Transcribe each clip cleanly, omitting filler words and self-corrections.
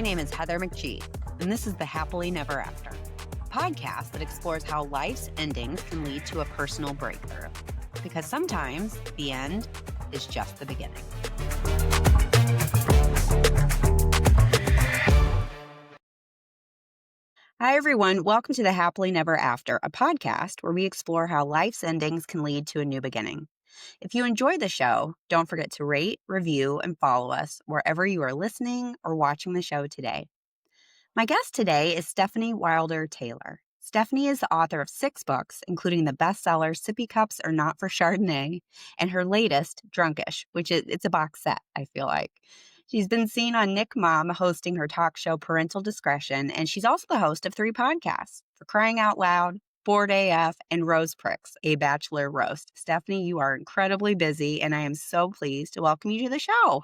name is Heather McG, and this is the Happily Never After, a podcast that explores how life's endings can lead to a personal breakthrough. Because sometimes the end is just the beginning. Hi, everyone. Welcome to the Happily Never After, a podcast where we explore how life's endings can lead to a new beginning. If you enjoy the show, don't forget to rate, review, and follow us wherever you are listening or watching the show today. My guest today is Stefanie Wilder-Taylor. Stefanie is the author of 6 books, including the bestseller Sippy Cups Are Not for Chardonnay and her latest, Drunkish, it's a box set, I feel like. She's been seen on NickMom hosting her talk show Parental Discretion, and she's also the host of 3 podcasts, For Crying Out Loud, Bored AF, and Rose Pricks, a Bachelor Roast. Stefanie, you are incredibly busy, and I am so pleased to welcome you to the show.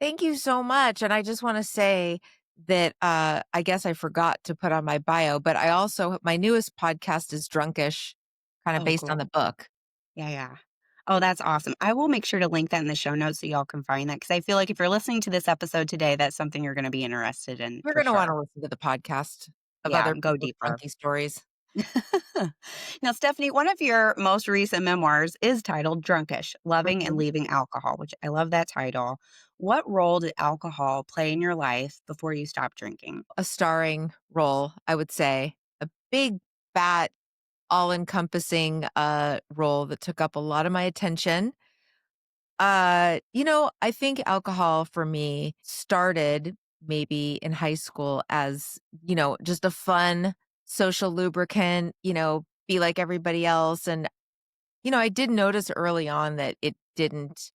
Thank you so much. And I just want to say that I guess I forgot to put on my bio, but my newest podcast is Drunkish, kind of Oh, based on cool. the book. Yeah. Oh, that's awesome. I will make sure to link that in the show notes so y'all can find that, because I feel like if you're listening to this episode today, that's something you're going to be interested in We're for going to want sure. to listen to the podcast of Yeah, other go people's deeper. drunky stories. Now, Stefanie, one of your most recent memoirs is titled Drunkish, Loving and Mhm. Leaving Alcohol, which I love that title. What role did alcohol play in your life before you stopped drinking? A starring role, I would say. A big, fat, all-encompassing role that took up a lot of my attention. I think alcohol for me started maybe in high school as, just a fun social lubricant, be like everybody else. And, I did notice early on that it didn't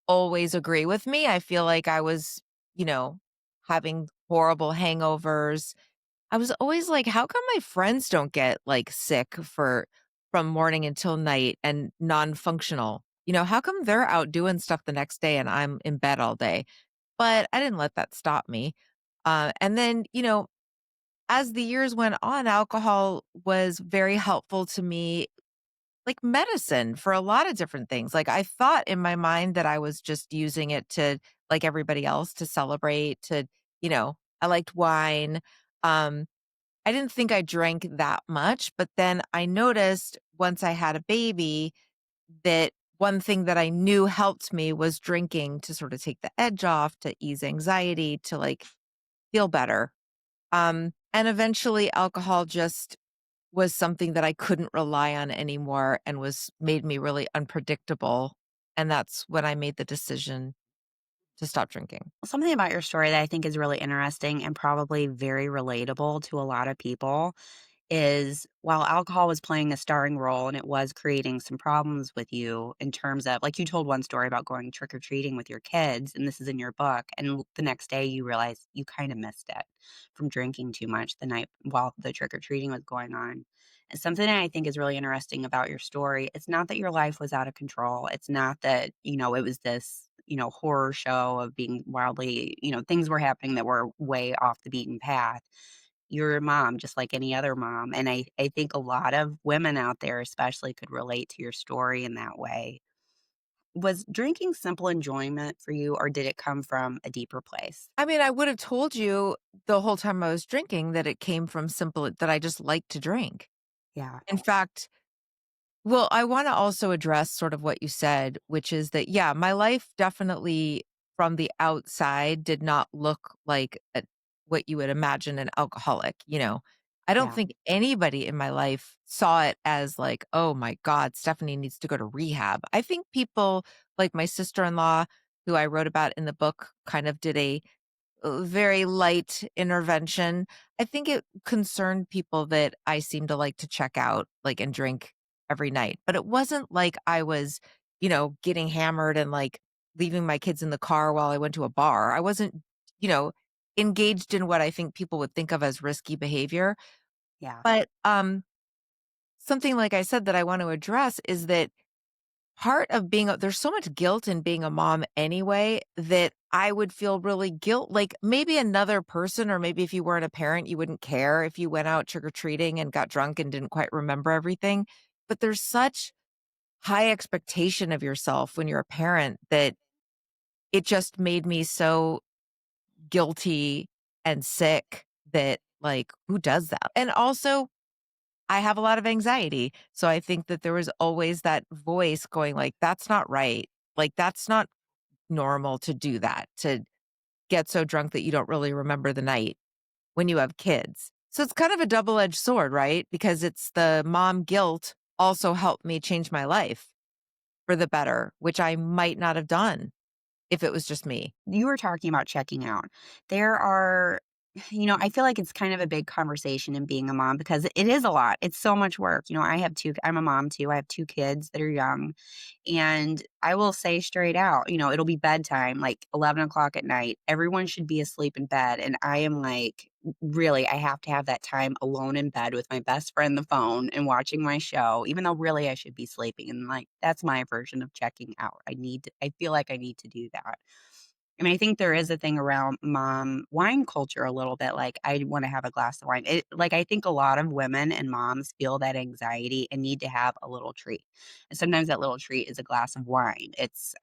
always agree with me. I feel like I was, having horrible hangovers. I was always like, how come my friends don't get like sick from morning until night and non-functional? How come they're out doing stuff the next day and I'm in bed all day? But I didn't let that stop me. And then, as the years went on, alcohol was very helpful to me, like medicine for a lot of different things. Like I thought in my mind that I was just using it to, like everybody else, to celebrate, I liked wine. Um, I didn't think I drank that much, but then I noticed once I had a baby that one thing that I knew helped me was drinking to sort of take the edge off, to ease anxiety, to like feel better. And eventually alcohol just was something that I couldn't rely on anymore and made me really unpredictable. And that's when I made the decision to stop drinking. Something about your story that I think is really interesting and probably very relatable to a lot of people is while alcohol was playing a starring role and it was creating some problems with you in terms of, like, you told one story about going trick or treating with your kids, and this is in your book, and the next day you realize you kind of missed it from drinking too much the night while the trick or treating was going on. And something that I think is really interesting about your story, it's not that your life was out of control. It's not that, it was this, horror show of being wildly, things were happening that were way off the beaten path. You're a mom just like any other mom, and I think a lot of women out there especially could relate to your story in that way. Was drinking simple enjoyment for you, or did it come from a deeper place? I mean, I would have told you the whole time I was drinking that it came from that I just like to drink. Yeah. In fact, well, I want to also address sort of what you said, which is that, yeah, my life definitely from the outside did not look like what you would imagine an alcoholic. I don't Yeah. think anybody in my life saw it as like, oh my God, Stephanie needs to go to rehab. I think people like my sister in law, who I wrote about in the book, kind of did a very light intervention. I think it concerned people that I seem to like to check out, like, and drink every night. But it wasn't like I was, getting hammered and like leaving my kids in the car while I went to a bar. I wasn't, you know, engaged in what I think people would think of as risky behavior. Yeah. But something like I said that I want to address is that part of there's so much guilt in being a mom anyway that I would feel really like maybe another person, or maybe if you weren't a parent, you wouldn't care if you went out trick-or-treating and got drunk and didn't quite remember everything. But there's such high expectation of yourself when you're a parent that it just made me so guilty and sick that, like, who does that? And also, I have a lot of anxiety, so I think that there was always that voice going like, "That's not right. Like, that's not normal to do that, to get so drunk that you don't really remember the night when you have kids." So it's kind of a double-edged sword, right? Because it's the mom guilt also helped me change my life for the better, which I might not have done if it was just me. You were talking about checking out. There are I feel like it's kind of a big conversation in being a mom because it is a lot. It's so much work. I'm a mom too. I have 2 kids that are young. And I will say straight out, it'll be bedtime, like 11 o'clock at night. Everyone should be asleep in bed. And I am like, really, I have to have that time alone in bed with my best friend, the phone, and watching my show, even though really I should be sleeping. And like, that's my version of checking out. I feel like I need to do that. I mean, I think there is a thing around mom wine culture a little bit, like, I wanna have a glass of wine. I think a lot of women and moms feel that anxiety and need to have a little treat, and sometimes that little treat is a glass of wine. It's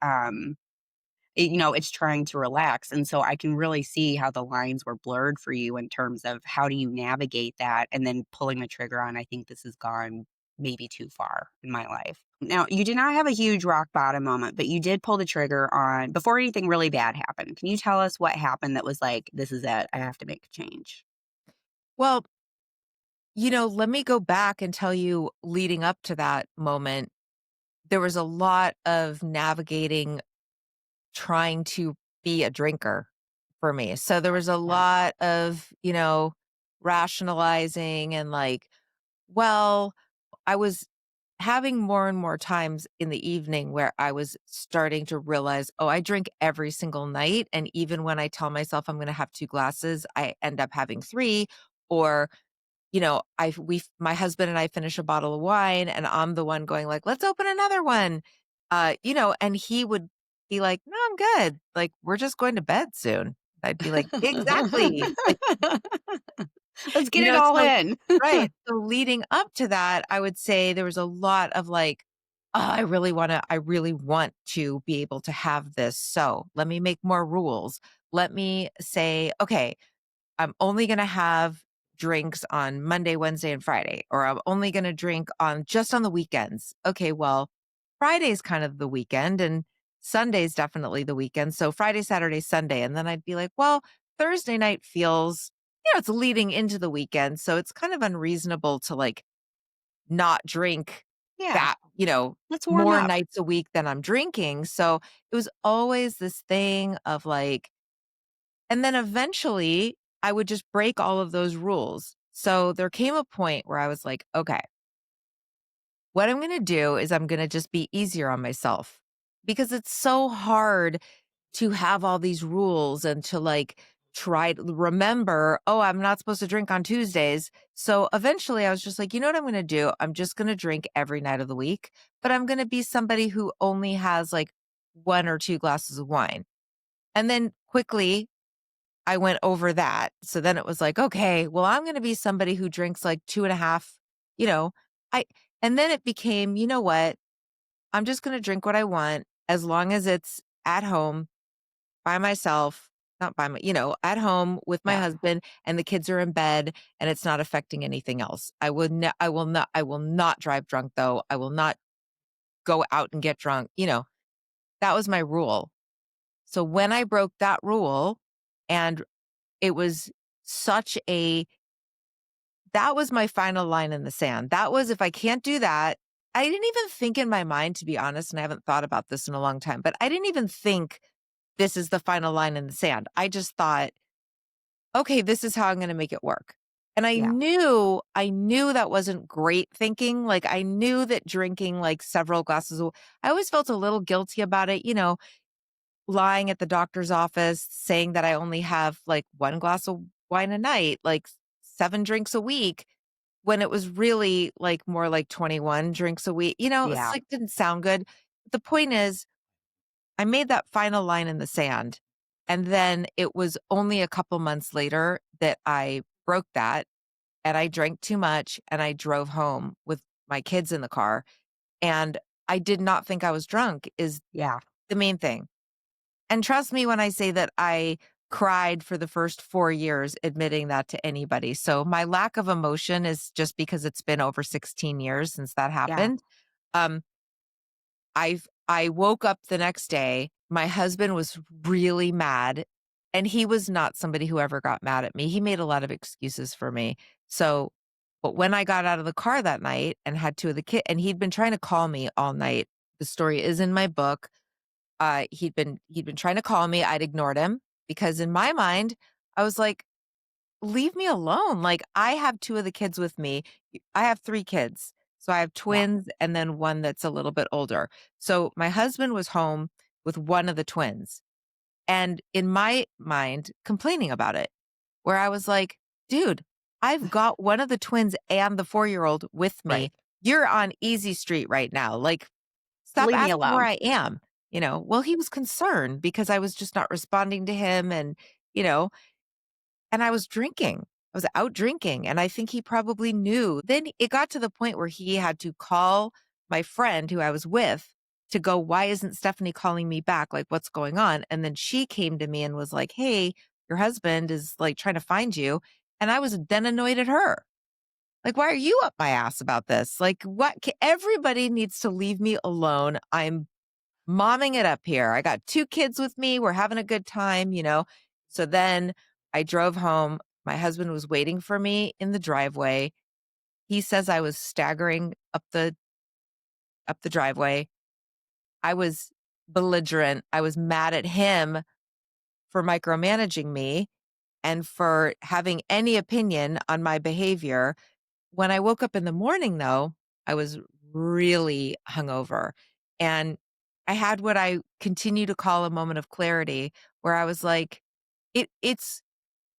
trying to relax, and so I can really see how the lines were blurred for you in terms of how do you navigate that, and then pulling the trigger on, I think this has gone maybe too far in my life. Now, you did not have a huge rock bottom moment, but you did pull the trigger on before anything really bad happened. Can you tell us what happened that was like, "This is it, I have to make a change?" Well, let me go back and tell you leading up to that moment, there was a lot of navigating trying to be a drinker for me. So there was a Yeah. lot of, rationalizing and like, well, I was having more and more times in the evening where I was starting to realize, oh, I drink every single night. And even when I tell myself I'm going to have 2 glasses, I end up having three. Or my husband and I finish a bottle of wine and I'm the one going like, "Let's open another one." And he would be like, "No, I'm good. Like, we're just going to bed soon." I'd be like, "Exactly." Like, Let's get it all so in. right. So leading up to that, I would say there was a lot of like, "Oh, I really want to be able to have this. So let me make more rules. Let me say, okay, I'm only gonna have drinks on Monday, Wednesday, and Friday, or I'm only gonna drink on the weekends. Okay, well, Friday's kind of the weekend and Sunday's definitely the weekend. So Friday, Saturday, Sunday. And then I'd be like, well, Thursday night feels, it's leading into the weekend. So it's kind of unreasonable to like not drink Yeah, that, let's warm more up. nights a week than I'm drinking. So it was always this thing of like, and then eventually, I would just break all of those rules. So there came a point where I was like, okay, what I'm going to do is I'm going to just be easier on myself because it's so hard to have all these rules and to like try to remember, oh, I'm not supposed to drink on Tuesdays. So eventually I was just like, you know what I'm going to do? I'm just going to drink every night of the week, but I'm going to be somebody who only has like 1 or 2 glasses of wine. And then quickly I went over that. So then it was like, okay, well, I'm going to be somebody who drinks like 2.5, you know, I, and then it became, you know what? I'm just going to drink what I want as long as it's at home by myself, not by my, at home with my Yeah. husband and the kids are in bed and it's not affecting anything else. I will not drive drunk though. I will not go out and get drunk. That was my rule. So when I broke that rule and it was such a that was my final line in the sand. That was if I can't do that, I didn't even think in my mind, to be honest, and I haven't thought about this in a long time, but I didn't even think this is the final line in the sand. I just thought, okay, this is how I'm going to make it work. And Yeah. I knew that wasn't great thinking. Like I knew that drinking like several glasses I always felt a little guilty about it, lying at the doctor's office saying that I only have like 1 glass of wine a night, like 7 drinks a week, when it was really like more like 21 drinks a week. It's Yeah. like didn't sound good. The point is, I made that final line in the sand. And then it was only a couple months later that I broke that and I drank too much and I drove home with my kids in the car. And I did not think I was drunk, is Yeah. the main thing. And trust me when I say that I cried for the first 4 years admitting that to anybody. So my lack of emotion is just because it's been over 16 years since that Yeah. happened. Um, I woke up the next day, my husband was really mad, and he was not somebody who ever got mad at me. He made a lot of excuses for me. So, but when I got out of the car that night and had 2 of the kids, and he'd been trying to call me all night. The story is in my book. He'd been trying to call me. I'd ignored him because in my mind, I was like, leave me alone. Like, I have 2 of the kids with me. I have 3 kids. So I have Yeah. twins and then one that's a little bit older. So my husband was home with one of the twins, and in my mind, complaining about it, where I was like, "Dude, I've got one of the twins and the 4-year-old with me. Right. You're on easy street right now. Like, stop Leave me asking where alone. I am." Well, he was concerned because I was just not responding to him you know, and I was drinking. I was out drinking, and I think he probably knew. Then it got to the point where he had to call my friend who I was with to go, "Why isn't Stephanie calling me back? Like, what's going on?" And then she came to me and was like, "Hey, your husband is, like, trying to find you." And I was then annoyed at her. Like, "Why are you up my ass about this? Like, what everybody needs to leave me alone. I'm momming it up here. I got 2 kids with me. We're having a good time." So then I drove home. My husband was waiting for me in the driveway. He says I was staggering up the driveway. I was belligerent. I was mad at him for micromanaging me and for having any opinion on my behavior. When I woke up in the morning, though, I was really hungover, and I had what I continue to call a moment of clarity where I was like,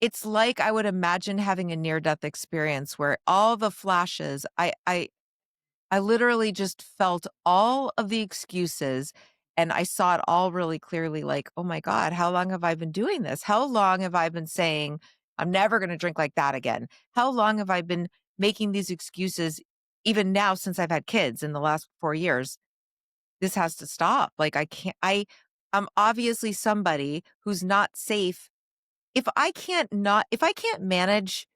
it's like I would imagine having a near death experience where all the flashes, I literally just felt all of the excuses, and I saw it all really clearly, like, "Oh my god, how long have I been doing this? How long have I been saying, 'I'm never gonna drink like that again?' How long have I been making these excuses even now since I've had kids in the last 4 years? This has to stop." Like, I'm obviously somebody who's not safe. If I can't manage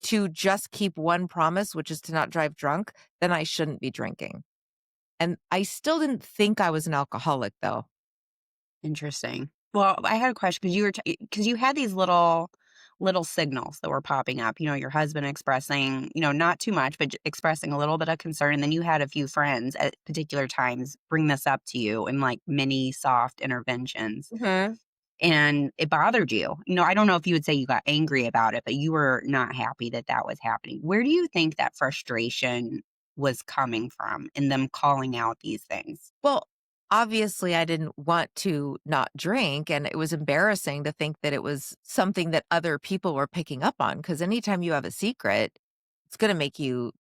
to just keep one promise, which is to not drive drunk, then I shouldn't be drinking. And I still didn't think I was an alcoholic, though. Interesting. Well, I had a question because because you had these little signals that were popping up. Your husband expressing, not too much, but expressing a little bit of concern. And then you had a few friends at particular times bring this up to you in like mini soft interventions. Mhm. And it bothered you. I don't know if you would say you got angry about it, but you were not happy that that was happening. Where do you think that frustration was coming from in them calling out these things? Well, obviously, I didn't want to not drink, and it was embarrassing to think that it was something that other people were picking up on. Because anytime you have a secret, it's gonna make you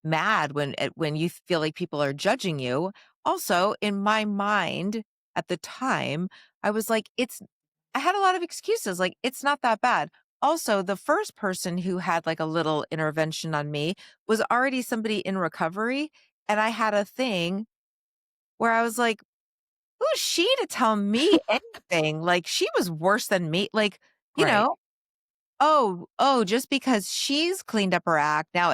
mad when you feel like people are judging you. Also, in my mind at the time, I was like, I had a lot of excuses, like, it's not that bad. Also, the first person who had, like, a little intervention on me was already somebody in recovery, and I had a thing where I was like, "Who's she to tell me anything?" Like, she was worse than me, like, you Right. know? Oh, just because she's cleaned up her act, now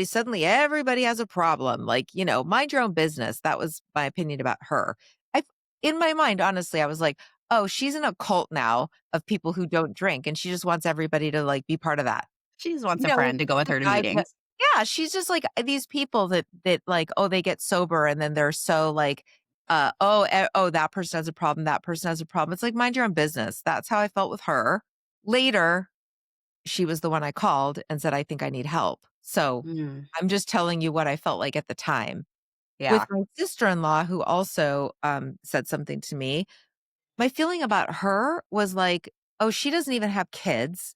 suddenly everybody has a problem. Like, mind your own business. That was my opinion about her. I In my mind, honestly, I was like, "Oh, she's in a cult now of people who don't drink, and she just wants everybody to, like, be part of that." She just wants a No, friend to go with the her to vibe that meetings. Yeah, she's just like these people that, like, oh, they get sober and then they're so, like, oh, that person has a problem, that person has a problem. It's like, mind your own business. That's how I felt with her. Later, she was the one I called and said, "I think I need help." So, Mm, I'm just telling you what I felt like at the time. With yeah. my sister-in-law, who also, said something to me, my feeling about her was like, "Oh, she doesn't even have kids."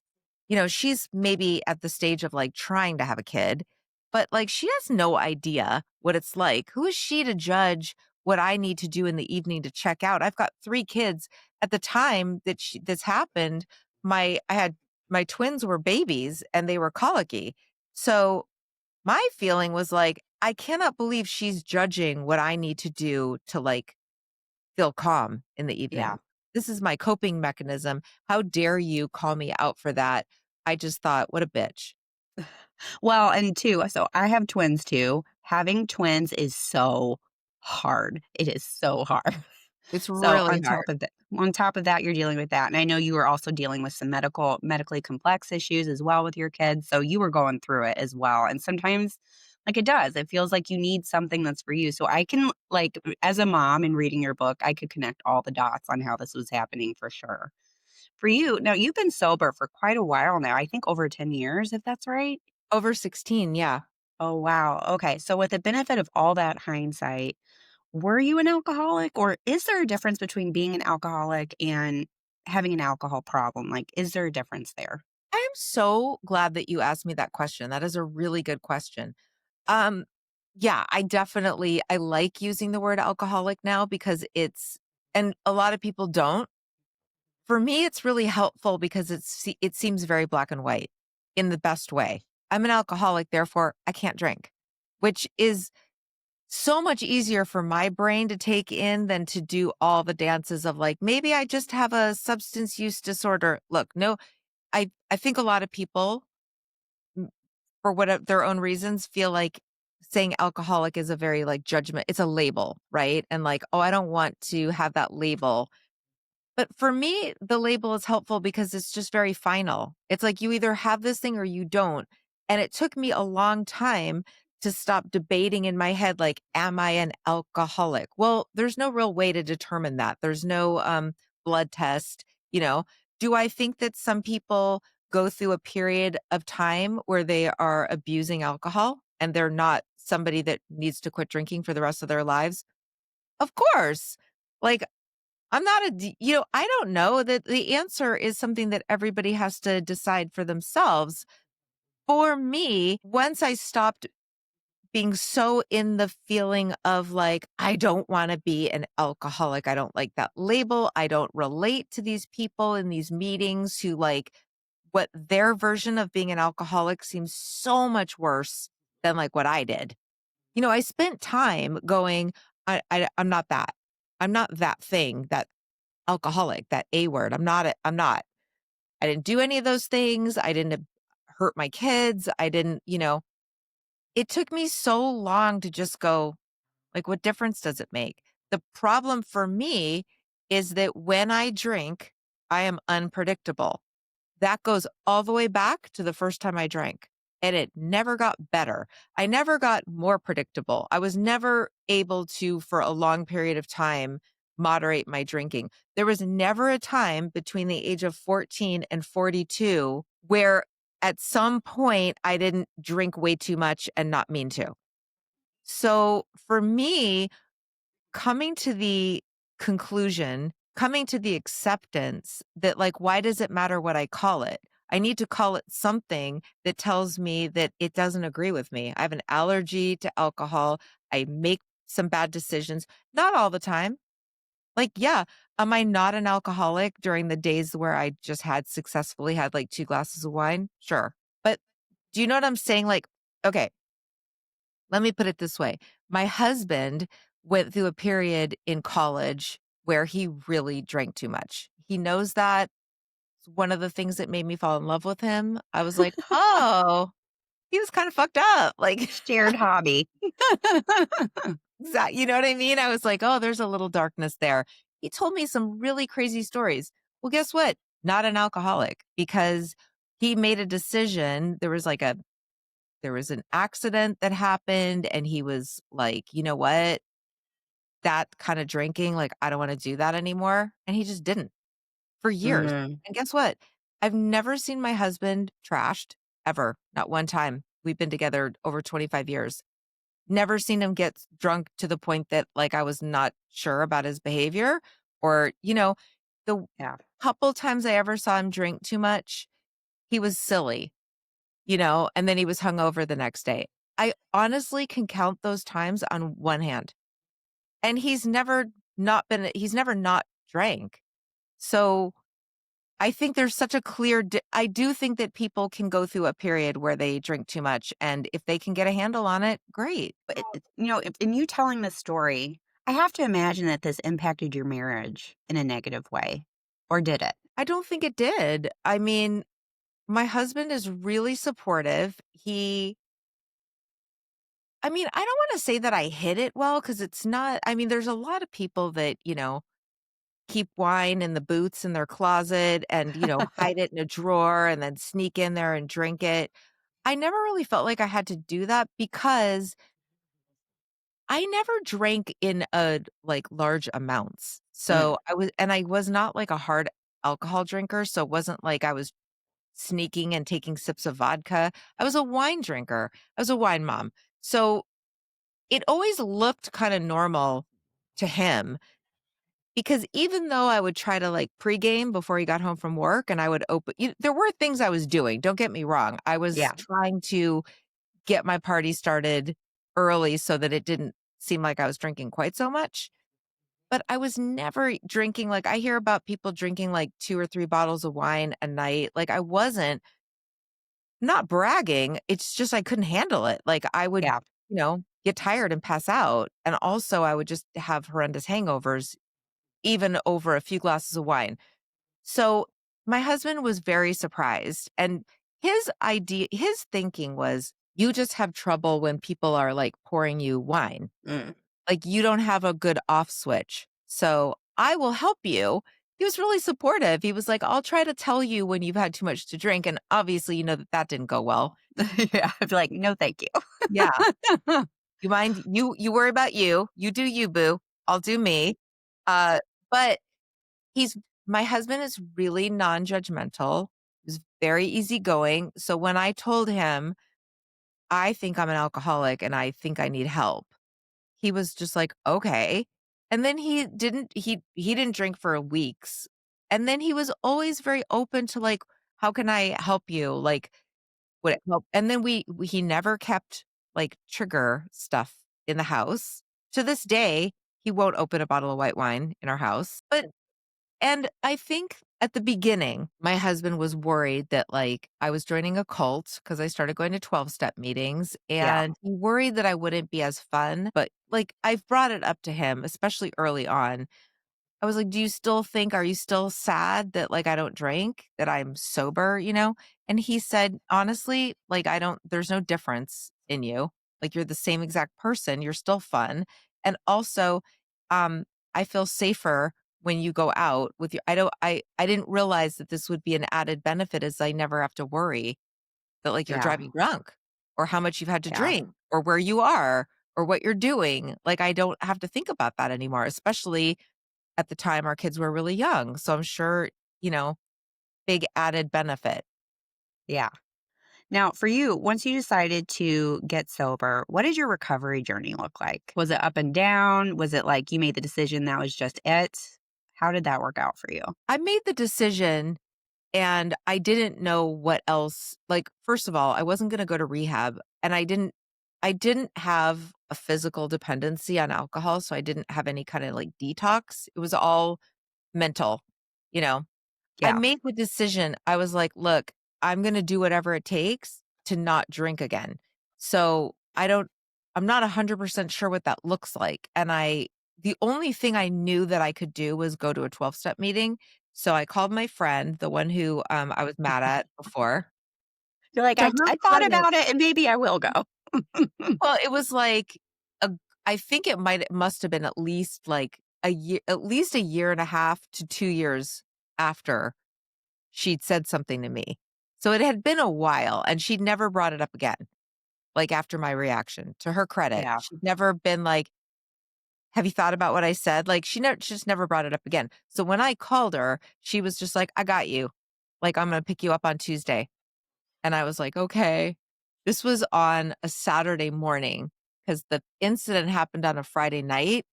She's maybe at the stage of, like, trying to have a kid, but, like, she has no idea what it's like. Who is she to judge what I need to do in the evening to check out? I've got 3 kids. At the time that this happened, I had my twins were babies and they were colicky. So, my feeling was like, I cannot believe she's judging what I need to do to, like, feel calm in the Yeah. evening. this is my coping mechanism. How dare you call me out for that? I just thought, what a bitch. Well, and 2, so I have twins too. Having twins is so hard. It is so hard. It's So really hard. on top of that, you're dealing with that, and I know you were also dealing with some medically complex issues as well with your kids, so you were going through it as well, and sometimes, like, it feels like you need something that's for you, so I can, like, as a mom and reading your book, I could connect all the dots on how this was happening for sure. For you, now you've been sober for quite a while now, I think over 10 years, if that's right? Over 16, yeah. Oh, wow, okay, so with the benefit of all that hindsight, were you an alcoholic, or is there a difference between being an alcoholic and having an alcohol problem? Like, is there a difference there? I am so glad that you asked me that question. That is a really good question. Um, yeah, I like using the word alcoholic now because and a lot of people don't. For me, it's really helpful because it seems very black and white in the best way. I'm an alcoholic, therefore I can't drink, which is so much easier for my brain to take in than to do all the dances of like, maybe I just have a substance use disorder. Look, no, I think a lot of people, m- for their own reasons, feel like saying alcoholic is a very like judgment. It's a label, right? And like, oh, I don't want to have that label. But for me, the label is helpful because it's just very final. It's like you either have this thing or you don't. And it took me a long time to stop debating in my head, like, am I an alcoholic? Well, there's no real way to determine that. There's no blood test. You know, do I think that some people go through a period of time where they are abusing alcohol and they're not somebody that needs to quit drinking for the rest of their lives? Of course. Like, I'm not I don't know that the answer is something that everybody has to decide for themselves. For me, once I stopped being so in the feeling of like, I don't want to be an alcoholic. I don't like that label. I don't relate to these people in these meetings who like what their version of being an alcoholic seems so much worse than like what I did. I spent time going, I'm not that. I'm not that thing, that alcoholic, that A word. I'm not. I didn't do any of those things. I didn't hurt my kids. I didn't, it took me so long to just go, like, what difference does it make? The problem for me is that when I drink, I am unpredictable. That goes all the way back to the first time I drank, and it never got better. I never got more predictable. I was never able to, for a long period of time, moderate my drinking. There was never a time between the age of 14 and 42 where at some point I didn't drink way too much and not mean to. So for me, coming to the coming to the acceptance that, like, why does it matter what I call it? I need to call it something that tells me that it doesn't agree with me. I have an allergy to alcohol. I make some bad decisions, not all the time. Like, yeah, am I not an alcoholic during the days where I just successfully had like 2 glasses of wine? Sure. But do you know what I'm saying? Like, okay, let me put it this way. My husband went through a period in college where he really drank too much. He knows that. It's one of the things that made me fall in love with him. I was like, "Oh, he was kind of fucked up." Like, Shared hobby. you know what I mean? I was like, "Oh, there's a little darkness there." He told me some really crazy stories. Well, guess what? Not an alcoholic because he made a decision. There was an accident that happened and he was like, "You know what? That kind of drinking, like, I don't wanna do that anymore." And he just didn't for years. Mm, And guess what? I've never seen my husband trashed ever, not one time. We've been together over 25 years. Never seen him get drunk to the point that, like, I was not sure about his behavior or, the yeah. couple times I ever saw him drink too much, he was silly. And then he was hungover the next day. I honestly can count those times on one hand. And he's never not drank. So I think there's such a I do think that people can go through a period where they drink too much. And if they can get a handle on it, great. But in you telling this story, I have to imagine that this impacted your marriage in a negative way. or did it? I don't think it did. I mean, my husband is really supportive. I mean, I don't wanna say that I hid it well because it's not I mean, there's a lot of people that, keep wine in the boots in their closet and, hide it in a drawer and then sneak in there and drink it. I never really felt like I had to do that because I never drank in large amounts. Mm, So, I was not like a hard alcohol drinker, so it wasn't like I was sneaking and taking sips of vodka. I was a wine drinker. I was a wine mom. So, it always looked kinda normal to him because even though I would try to, pregame before he got home from work and I would there were things I was doing, don't get me wrong. I was yeah, trying to get my party started early so that it didn't seem like I was drinking quite so much, but I was never drinking I hear about people drinking, 2 or 3 bottles of wine a night. I wasn't not bragging, it's just I couldn't handle it. I would, yeah, get tired and pass out, and also I would just have horrendous hangovers even over a few glasses of wine. So, my husband was very surprised, and his thinking was, "You just have trouble when people are, pouring you wine. mm. You don't have a good off switch, so I will help you." He was really supportive. He was like, "I'll try to tell you when you've had too much to drink," and obviously, that didn't go well. Yeah, I'd be like, "No, thank Yeah. you." You mind you worry about you. You do you, boo. I'll do me. But he's my husband is really non-judgmental. He's very easygoing. So when I told him, "I think I'm an alcoholic and I think I need help," he was just like, "Okay." And then he didn't drink for weeks. And then he was always very open to "How can I help you?" Would it help? And then he never kept, trigger stuff in the house. To this day, he won't open a bottle of white wine in our house. And I think at the beginning, my husband was worried that, I was joining a cult because I started going to 12-step meetings, Yeah, and he worried that I wouldn't be as fun, but, I've brought it up to him, especially early on. I was like, "Do you still think are you still sad that, I don't drink, that I'm sober?" And he said, "Honestly, I don't there's no difference in you. You're the same exact person, you're still fun, and also, um, I feel safer when you go out with your I didn't realize that this would be an added benefit as I never have to worry that, you're yeah, driving drunk or how much you've had to yeah, drink or where you are or what you're doing. I don't have to think about that anymore, especially at the time, our kids were really young, so I'm sure, you know, big added benefit. yeah. Now, for you, once you decided to get sober, what did your recovery journey look like? Was it up and down? Was it like you made the decision that was just it? How did that work out for you? I made the decision and I didn't know what else first of all, I wasn't gonna go to rehab, and I didn't have a physical dependency on alcohol, so I didn't have any kinda, detox. It was all mental, you know? I Yeah, made the decision. I was like, "Look, I'm gonna do whatever it takes to not drink again." So, I'm not 100% sure what that looks like, and the only thing I knew that I could do was go to a 12-step meeting. So I called my friend, the one who, I was mad at before. you're like, To I, her I thought credit about it and maybe I will go. well, it was a I think it must have been at least a year and a half to 2 years after she'd said something to me. So it had been a while, and she'd never brought it up again, after my reaction, to her credit. Yeah, She'd never been like, "Have you thought about what I said?" She just never brought it up again. So when I called her, she was just like, "I got you. I'm gonna pick you up on Tuesday." And I was like, "Okay." This was on a Saturday morning because the incident happened on a Friday night.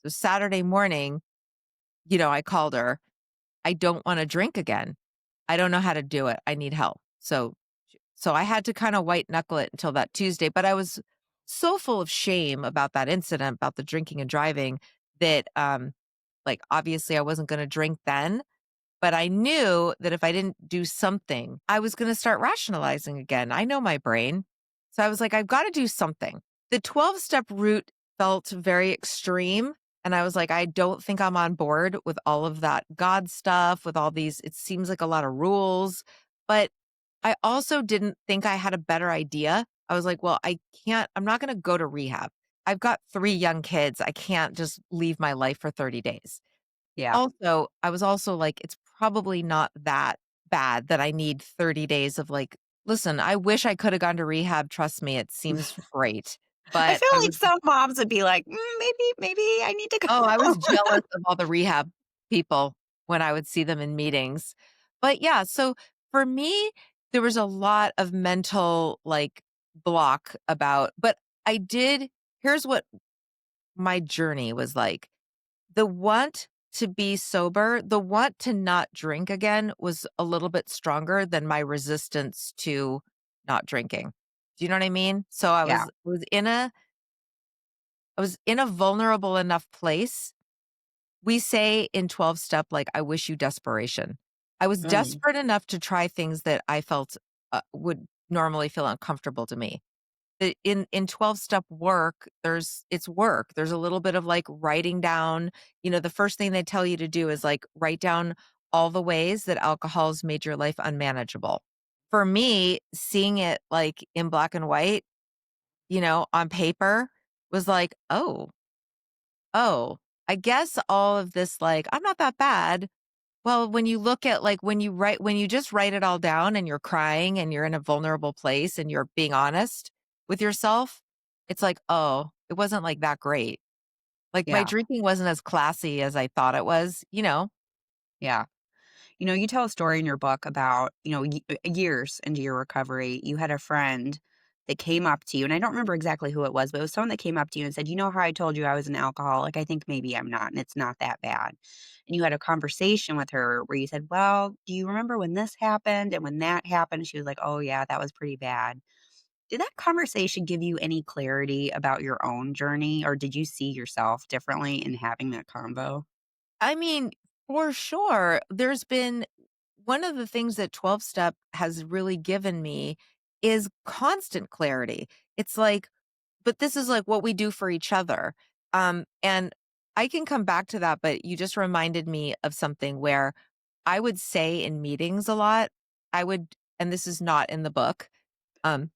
So Saturday morning, I called her. "I don't wanna drink again. I don't know how to do it. I need help." So I had to kinda white knuckle it until that Tuesday, but I was so full of shame about that incident, about the drinking and driving that, obviously I wasn't gonna drink then, but I knew that if I didn't do something, I was gonna start rationalizing again. I know my brain. So I was like, "I've gotta do something." The 12-step route felt very extreme, And I was like, I don't think I'm on board with all of that God stuff, with all these, it seems like a lot of rules. But I also didn't think I had a better idea. I was like, well, I'm not going to go to rehab. I've got 3 young kids. I can't just leave my life for 30 days. Yeah. Also, I was also like, it's probably not that bad that I need 30 days of like, listen, I wish I could have gone to rehab. Trust me, it seems great. I But feel I like was some moms would be like, maybe I need to Oh, I was go." jealous of all the rehab people when I would see them in meetings. But yeah, so for me, there was a lot of mental like block about, but I did, here's what my journey was like. The want to be sober, the want to not drink again was a little bit stronger than my resistance to not drinking. Do you know what I mean? So Yeah. I was in a vulnerable enough place. We say in 12 step, like, I wish you desperation. I was Mm. desperate enough to try things that I felt would normally feel uncomfortable to me. In 12 step work, it's work. There's a little bit of like writing down, the first thing they tell you to do is like write down all the ways that alcohol has made your life unmanageable. For me, seeing it like in black and white, on paper was like, oh, I guess all of this, like, I'm not that bad. Well, when you look at like when you just write it all down and you're crying and you're in a vulnerable place and you're being honest with yourself, it's like, oh, it wasn't like that great. Like my Yeah. drinking wasn't as classy as I thought it was. Yeah. You tell a story in your book about, years into your recovery, you had a friend that came up to you, and I don't remember exactly who it was, but it was someone that came up to you and said, "You know how I told you I was an alcoholic? I think maybe I'm not, and it's not that bad." And you had a conversation with her where you said, "Well, do you remember when this happened and when that happened?" She was like, "Oh, yeah, that was pretty bad." Did that conversation give you any clarity about your own journey, or did you see yourself differently in having that convo? I mean, for sure, there's been one of the things that 12 step has really given me is constant clarity. It's like, but this is like what we do for each other. And I can come back to that, but you just reminded me of something where I would say in meetings a lot, I would, and this is not in the book,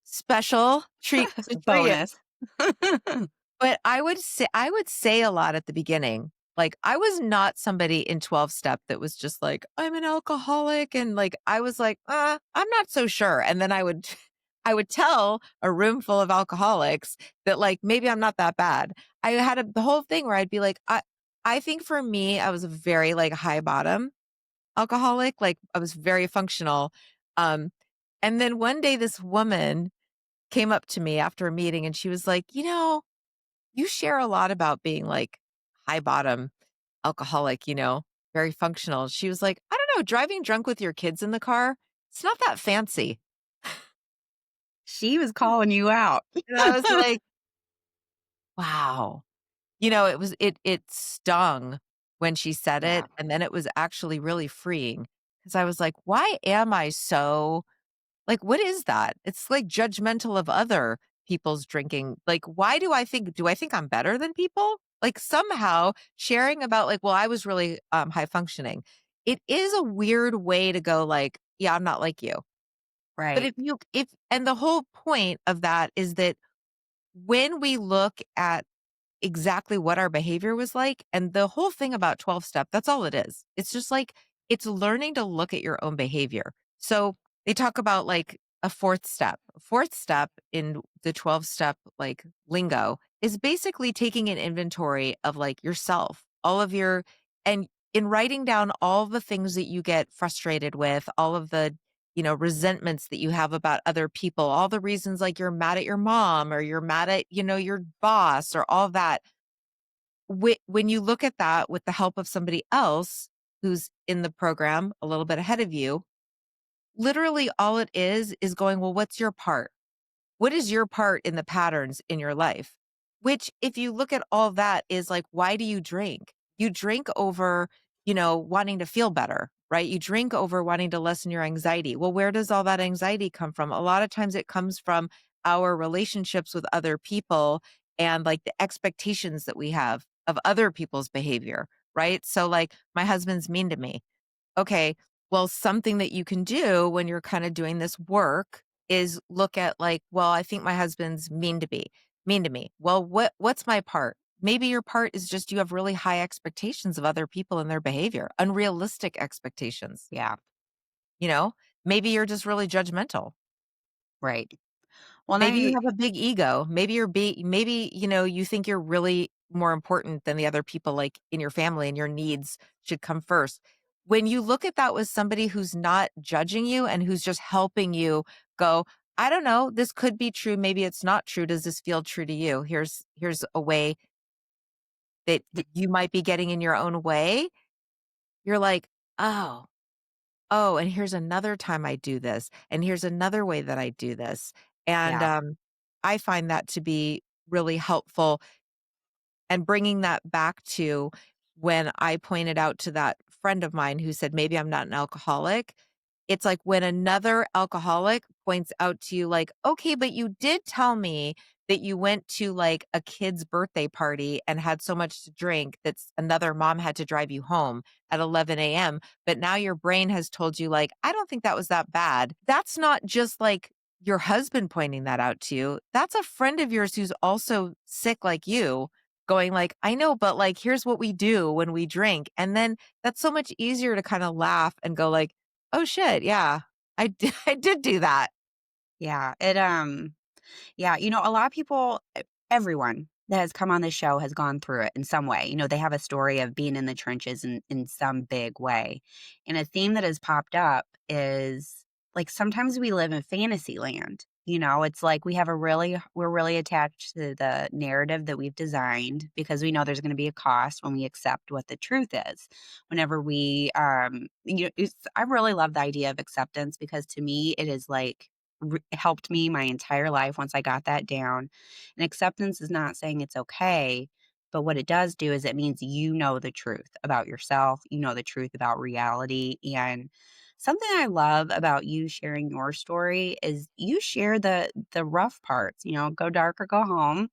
special treat just for you. Bonus. But I would say a lot at the beginning. Like, I was not somebody in 12 step that was just like, "I'm an alcoholic," and, like, I was like, I'm not so sure," and then I would I would tell a room full of alcoholics that, like, maybe I'm not that bad. I had the whole thing where I'd be like, I think for me, I was a very, like, high bottom alcoholic, like, I was very functional, um, and then one day this woman came up to me after a meeting, and she was like, you share a lot about being like high bottom alcoholic, very functional. She was like, I don't know, driving drunk with your kids in the car, it's not that fancy. She was calling you out. And I was like, wow. It stung when she said Yeah, it. And then it was actually really freeing because I was like, why am I so like, what is that? It's like judgmental of other people's drinking. Like, why do I think I'm better than people? Like somehow sharing about like, well, I was really high functioning. It is a weird way to go like, yeah, I'm not like you. But right, and the whole point of that is that when we look at exactly what our behavior was like. And the whole thing about 12 step, that's all it is. It's just like, it's learning to look at your own behavior. So they talk about like a fourth step. A fourth step in the 12 step like lingo is basically taking an inventory of like yourself, all of and in writing down all the things that you get frustrated with, all of the resentments that you have about other people, all the reasons like you're mad at your mom or you're mad at, your boss or all that. When you look at that with the help of somebody else who's in the program a little bit ahead of you, literally all it is going, well, what's your part? What is your part in the patterns in your life? Which, if you look at all that, is like, why do you drink? You drink over, wanting to feel better, right? You drink over wanting to lessen your anxiety. Well, where does all that anxiety come from? A lot of times it comes from our relationships with other people and like the expectations that we have of other people's behavior, right? So, like, my husband's mean to me. Okay, well, something that you can do when you're kind of doing this work is look at like, well, I think my husband's mean to me. Well, what's my part? Maybe your part is just you have really high expectations of other people and their behavior, unrealistic expectations, Yeah, you know? Maybe you're just really judgmental. right. Well, and Maybe you I have a big ego. Maybe, you think you're really more important than the other people, like, in your family, and your needs should come first. When you look at that with somebody who's not judging you and who's just helping you go, "I don't know, this could be true, maybe it's not true. Does this feel true to you? Here's a way that you might be getting in your own way." You're like, "Oh, oh, and here's another time I do this, and here's another way that I do this." And, yeah, I find that to be really helpful, and bringing that back to when I pointed out to that friend of mine who said, "Maybe I'm not an alcoholic." It's like when another alcoholic points out to you like, "Okay, but you did tell me that you went to, like, a kid's birthday party and had so much to drink that another mom had to drive you home at 11 a.m., but now your brain has told you, like, I don't think that was that bad." That's not just, like, your husband pointing that out to you. That's a friend of yours who's also sick like you going like, "I know, but, like, here's what we do when we drink." And then that's so much easier to kinda laugh and go like, "Oh, shit, yeah. I did I did do that." yeah. Yeah, a lot of people, everyone that has come on this show has gone through it in some way. They have a story of being in the trenches in some big way. And a theme that has popped up is like sometimes we live in fantasy land. It's like we're really attached to the narrative that we've designed because we know there's going to be a cost when we accept what the truth is. Whenever I really love the idea of acceptance because to me it is like helped me my entire life once I got that down. And acceptance is not saying it's okay, but what it does do is it means you know the truth about yourself, you know the truth about reality. And something I love about you sharing your story is you share the rough parts, go dark or go home.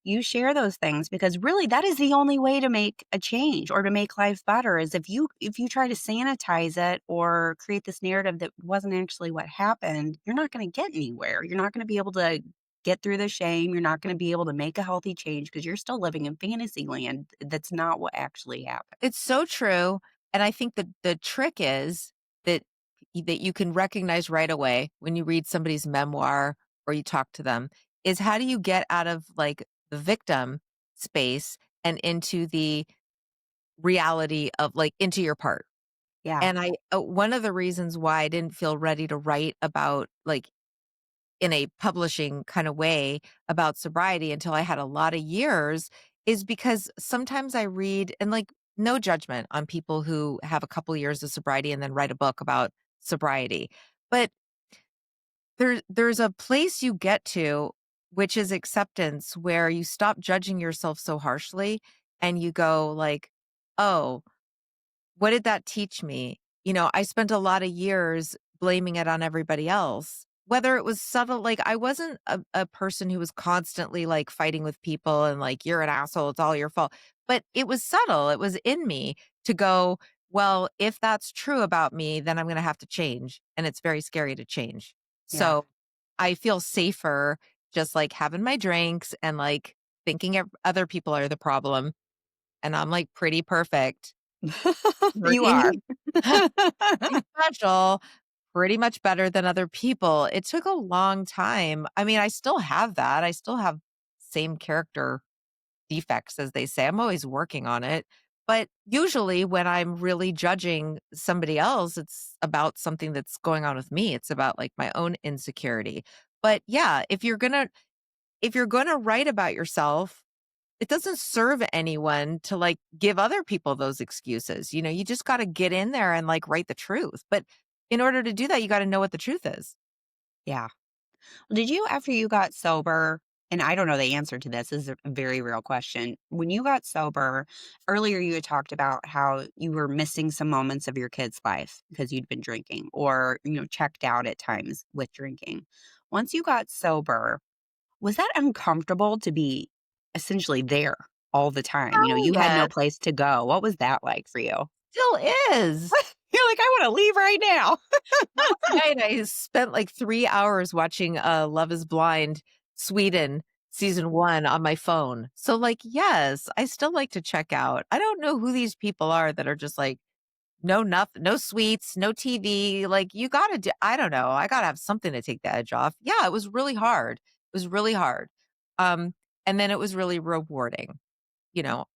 You share those things because really that is the only way to make a change or to make life better is if you try to sanitize it or create this narrative that wasn't actually what happened, you're not going to get anywhere. You're not going to be able to get through the shame. You're not going to be able to make a healthy change because you're still living in fantasy land. That's not what actually happened. It's so true, and I think the trick is that that you can recognize right away when you read somebody's memoir or you talk to them, is how do you get out of, like, the victim space and into the reality of, like, into your part. Yeah. And one of the reasons why I didn't feel ready to write about, like, in a publishing kind of way about sobriety until I had a lot of years is because sometimes I read and, like, no judgment on people who have a couple years of sobriety and then write a book about sobriety. But there's a place you get to, which is acceptance, where you stop judging yourself so harshly and you go like, "Oh, what did that teach me?" I spent a lot of years blaming it on everybody else, whether it was subtle. Like, I wasn't a person who was constantly, like, fighting with people and like, "You're an asshole, it's all your fault." But it was subtle. It was in me to go, "Well, if that's true about me, then I'm gonna have to change." And it's very scary to change. Yeah. So I feel safer just, like, having my drinks and, like, thinking other people are the problem. And I'm, like, pretty perfect. You are. Pretty pretty special, pretty much better than other people. It took a long time. I mean, I still have that. I still have same character defects, as they say. I'm always working on it. But usually when I'm really judging somebody else, it's about something that's going on with me. It's about, like, my own insecurity. But yeah, if you're gonna write about yourself, it doesn't serve anyone to, like, give other people those excuses. You just gotta get in there and, like, write the truth. But in order to do that, you gotta know what the truth is. Yeah. Well, did you, after you got sober, and I don't know the answer to this, is a very real question. When you got sober, earlier you had talked about how you were missing some moments of your kid's life because you'd been drinking or, checked out at times with drinking. Once you got sober, was that uncomfortable to be essentially there all the time. You know, Oh, you had no yes, place to go. What was that like for you? still is. You're like, "I wanna leave right now." Last night, I spent, like, 3 hours watching, Love Is Blind Sweden season 1 on my phone. So, like, yes, I still like to check out. I don't know who these people are that are just like, no sweets, no TV, like, you gotta do I don't know, I gotta have something to take the edge off. Yeah, it was really hard. It was really hard. Um, and then it was really rewarding.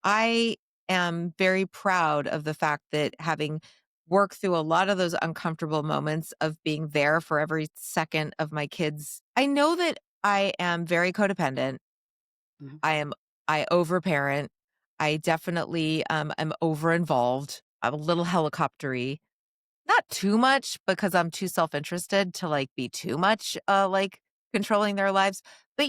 I am very proud of the fact that having worked through a lot of those uncomfortable moments of being there for every second of my kids, I know that I am very codependent. Mhm. I am I overparent. I definitely am over involved. I'm a little helicoptery. Not too much because I'm too self-interested to like be too much like controlling their lives. But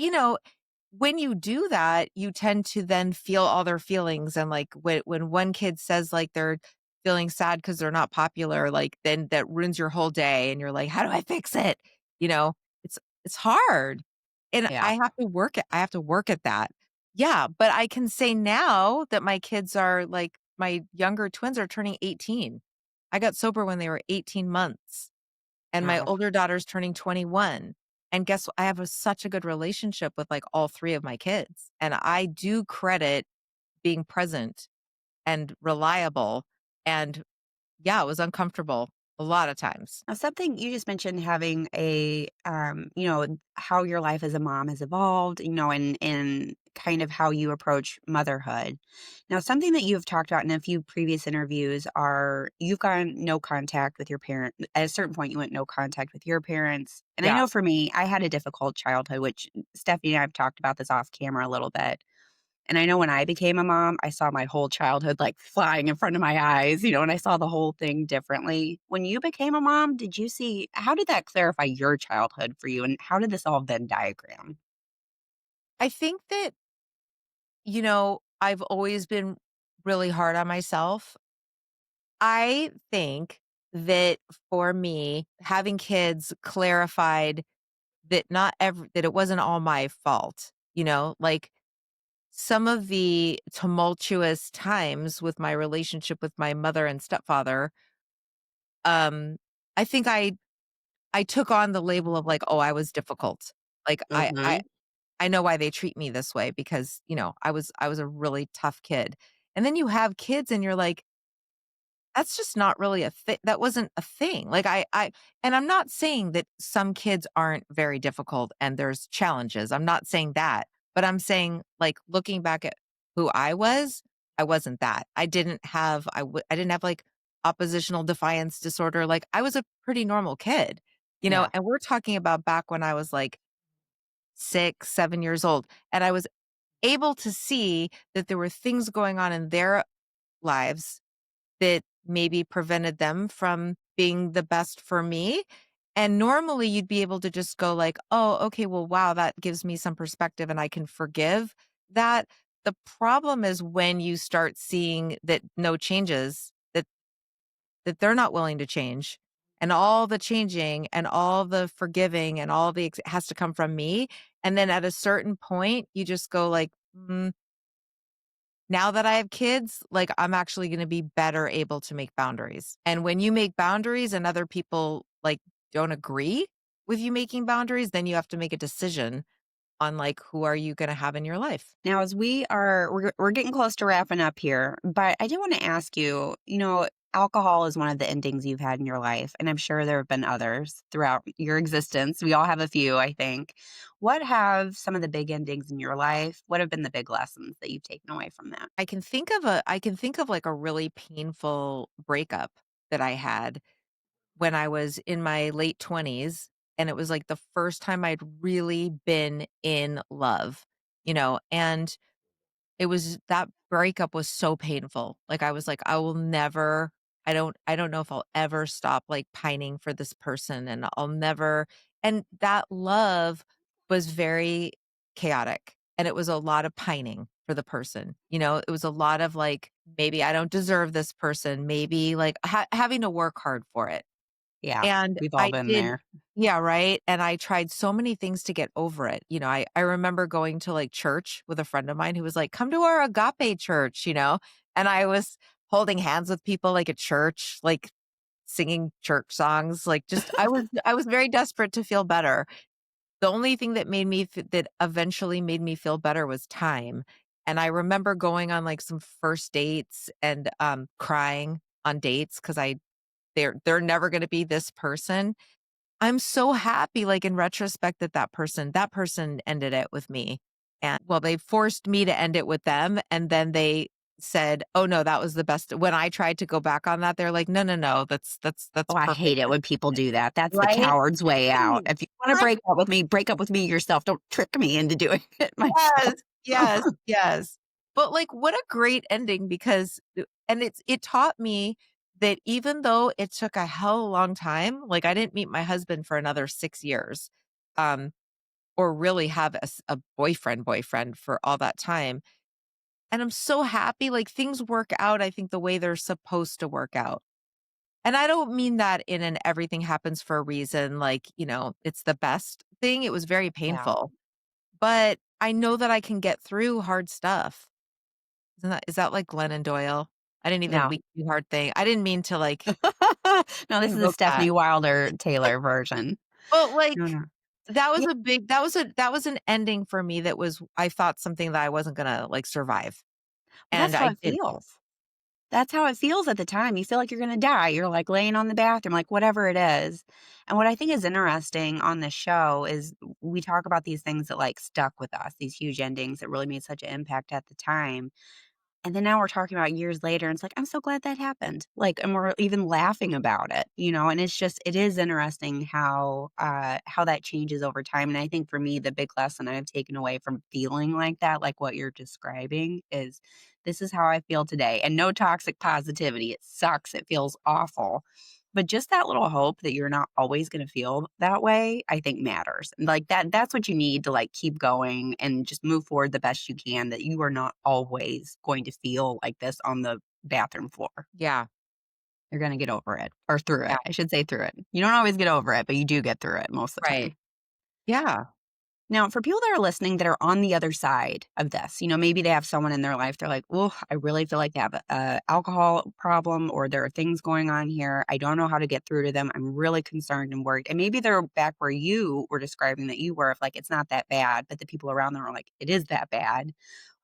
when you do that, you tend to then feel all their feelings, and, like, when one kid says, like, they're feeling sad because 'cause they're not popular, like, then that ruins your whole day, and you're like, "How do I fix it?" You know? It's hard, and Yeah. I have to work at that. Yeah, but I can say now that my kids are, like my younger twins are turning 18. I got sober when they were 18 months. And my Wow. older daughter's turning 21. And guess what? I have such a good relationship with, like, all 3 of my kids, and I do credit being present and reliable, and yeah, it was uncomfortable a lot of times. Now, something you just mentioned having how your life as a mom has evolved, and kind of how you approach motherhood. Now, something that you've talked about in a few previous interviews are you've gone no contact with your parent. At a certain point, you went no contact with your parents. And I Yeah. know for me, I had a difficult childhood, which Stephanie and I have talked about this off camera a little bit. And I know when I became a mom, I saw my whole childhood, like, flying in front of my eyes, and I saw the whole thing differently. When you became a mom, did you see how did that clarify your childhood for you, and how did this all Venn diagram? I think that, I've always been really hard on myself. I think that for me, having kids clarified that that it wasn't all my fault, like some of the tumultuous times with my relationship with my mother and stepfather, um, I think I took on the label of like, "Oh, I was difficult." Like, Mhm. I know why they treat me this way because, I was a really tough kid. And then you have kids and you're like, that's just not really a thing. That wasn't a thing. Like, and I'm not saying that some kids aren't very difficult and there's challenges. I'm not saying that, but I'm saying, like, looking back at who I wasn't that. I didn't have like oppositional defiance disorder. Like, I was a pretty normal kid, Yeah. and we're talking about back when I was like 6, 7 years old. And I was able to see that there were things going on in their lives that maybe prevented them from being the best for me. And normally you'd be able to just go like, "Oh, okay, well, wow, that gives me some perspective and I can forgive that." The problem is when you start seeing that no changes, that they're not willing to change, and all the changing and all the forgiving and all the has to come from me. And then at a certain point, you just go like, now that I have kids, like, I'm actually gonna be better able to make boundaries. And when you make boundaries and other people, like, don't agree with you making boundaries, then you have to make a decision on, like, who are you gonna have in your life. Now, as we're getting close to wrapping up here, but I do wanna ask you, alcohol is one of the endings you've had in your life, and I'm sure there have been others throughout your existence. We all have a few, I think. What have some of the big endings in your life what have been the big lessons that you've taken away from that? I can think of, like, a really painful breakup that I had when I was in my late 20s, and it was, like, the first time I'd really been in love, and it was that breakup was so painful. Like, I was like, "I will never I don't know if I'll ever stop, like, pining for this person, and I'll never." And that love was very chaotic, and it was a lot of pining for the person, It was a lot of, like, maybe I don't deserve this person, maybe, like, having to work hard for it. Yeah, And we've all been there. Yeah, right, and I tried so many things to get over it, I remember going to, like, church with a friend of mine who was like, "Come to our agape church," and I was holding hands with people, like, at church, like, singing church songs, like, just I was very desperate to feel better. The only thing that made me that eventually made me feel better was time, and I remember going on, like, some first dates and, crying on dates because they're never gonna be this person. I'm so happy, like, in retrospect that person ended it with me, and well, they forced me to end it with them, and then they said, "Oh, no, that was the best." When I tried to go back on that, they're like, "No, no, no, that's Oh, I perfect." hate it when people do that. That's the Right? coward's way out. Right, If you wanna right. break up with me yourself. Don't trick me into doing it Yes, myself. yes, yes. But, like, what a great ending because and it taught me that even though it took a hell of a long time, like, I didn't meet my husband for another 6 years, um, or really have a boyfriend for all that time, and I'm so happy, like, things work out, I think, the way they're supposed to work out. And I don't mean that in an everything happens for a reason, like, it's the best thing, it was very Yeah. painful, but I know that I can get through hard stuff. Is that like Glennon Doyle? I didn't even No. weak too hard thing. I didn't mean to, like, No, this is the invoke that. Stefanie Wilder-Taylor version. But, No, like, no. that was Yeah, a big that was an ending for me that was I thought something that I wasn't gonna, like, survive, well, and that's how I it didn't. feels. That's how it feels at the time. You feel like you're gonna die. You're, like, laying on the bathroom, like, whatever it is. And what I think is interesting on this show is we talk about these things that, like, stuck with us, these huge endings that really made such an impact at the time. And then now we're talking about years later, and it's like, "I'm so glad that happened." Like, and we're even laughing about it, and it's just it is interesting how that changes over time, and I think for me, the big lesson I've taken away from feeling like that, like what you're describing, is this is how I feel today, and no toxic positivity. It sucks, it feels awful, but just that little hope that you're not always gonna feel that way, I think matters. And, like, that's what you need to, like, keep going and just move forward the best you can, that you are not always going to feel like this on the bathroom floor. Yeah, You're gonna get over it, or through yeah, it. I should say through it. You don't always get over it, but you do get through it most of the right. time. Yeah. Now, for people that are listening that are on the other side of this, maybe they have someone in their life, they're like, "Oh, I really feel like they have a alcohol problem, or there are things going on here. I don't know how to get through to them. I'm really concerned and worried." And maybe they're back where you were describing that you were, if like it's not that bad, but the people around them are like, "It is that bad."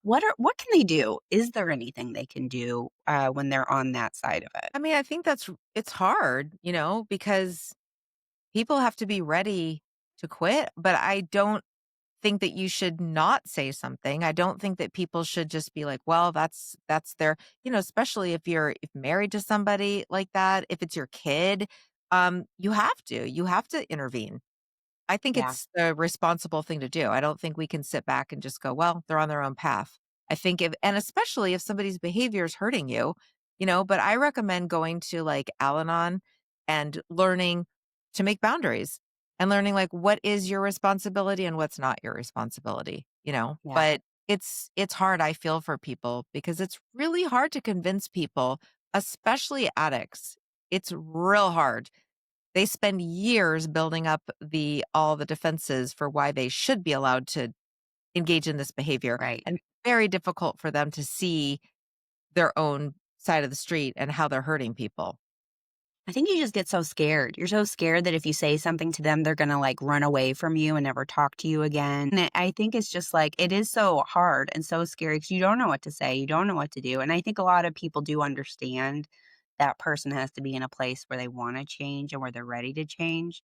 What can they do? Is there anything they can do when they're on that side of it? I mean, I think it's hard, because people have to be ready to quit, but I don't think that you should not say something. I don't think that people should just be like, "Well, that's their," especially if married to somebody like that, if it's your kid, you have to intervene. I think Yeah, it's the responsible thing to do. I don't think we can sit back and just go, "Well, they're on their own path." I think if and especially if somebody's behavior is hurting you, but I recommend going to, like, Al-Anon and learning to make boundaries and learning, like, what is your responsibility and what's not your responsibility. yeah. But it's hard, I feel, for people because it's really hard to convince people, especially addicts. It's real hard. They spend years building up all the defenses for why they should be allowed to engage in this behavior, Right. and very difficult for them to see their own side of the street and how they're hurting people. I think you just get so scared. You're so scared that if you say something to them, they're gonna, like, run away from you and never talk to you again. And I think it's just, like, it is so hard and so scary because you don't know what to say, you don't know what to do, and I think a lot of people do understand that person has to be in a place where they wanna change and where they're ready to change,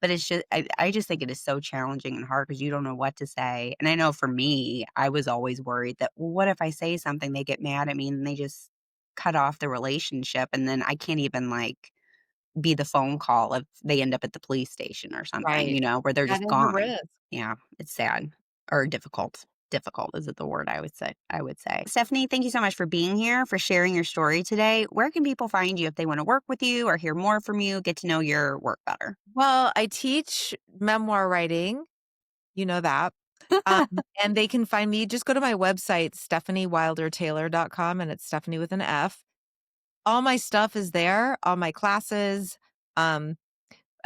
but it's just I just think it is so challenging and hard because you don't know what to say, and I know for me, I was always worried that, "Well, what if I say something, they get mad at me, and they just cut off the relationship, and then I can't even, like, be the phone call if they end up at the police station or something, Right. where they're That just is a gone." risk. Yeah, it's sad or difficult. Difficult is it the word I would say. Stephanie, thank you so much for being here, for sharing your story today. Where can people find you if they wanna work with you or hear more from you, get to know your work better? Well, I teach memoir writing, you know that, um, and they can find me just go to my website, stefaniewildertaylor.com, and it's Stephanie with an F. All my stuff is there, all my classes, um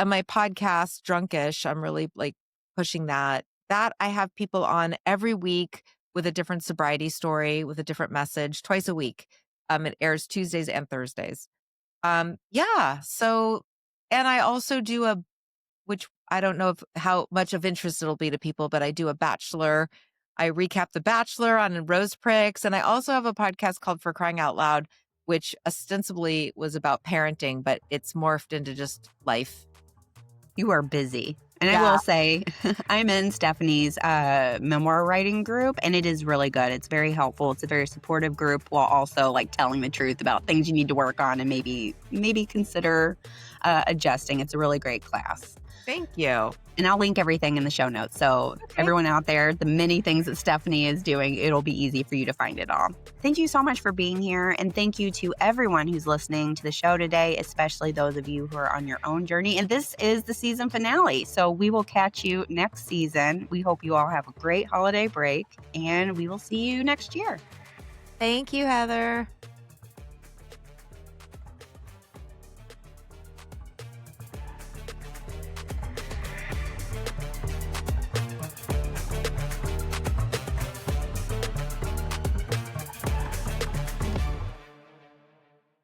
my podcast, Drunkish, I'm really like pushing that. That I have people on every week with a different sobriety story, with a different message, twice a week. It airs Tuesdays and Thursdays. Yeah. So, and I also do which I don't know if how much of interest it'll be to people, but I do a Bachelor. I recap The Bachelor on Rose Pricks. And I also have a podcast called For Crying Out Loud, which ostensibly was about parenting, but it's morphed into just life. You are busy. And I Yeah. will say, I'm in Stephanie's memoir writing group, and it is really good. It's very helpful. It's a very supportive group while also like telling the truth about things you need to work on and maybe consider adjusting. It's a really great class. Thank you. And I'll link everything in the show notes. So Okay. everyone out there, the many things that Stefanie is doing, it'll be easy for you to find it all. Thank you so much for being here. And thank you to everyone who's listening to the show today, especially those of you who are on your own journey. And this is the season finale. So we will catch you next season. We hope you all have a great holiday break, and we will see you next year. Thank you, Heather.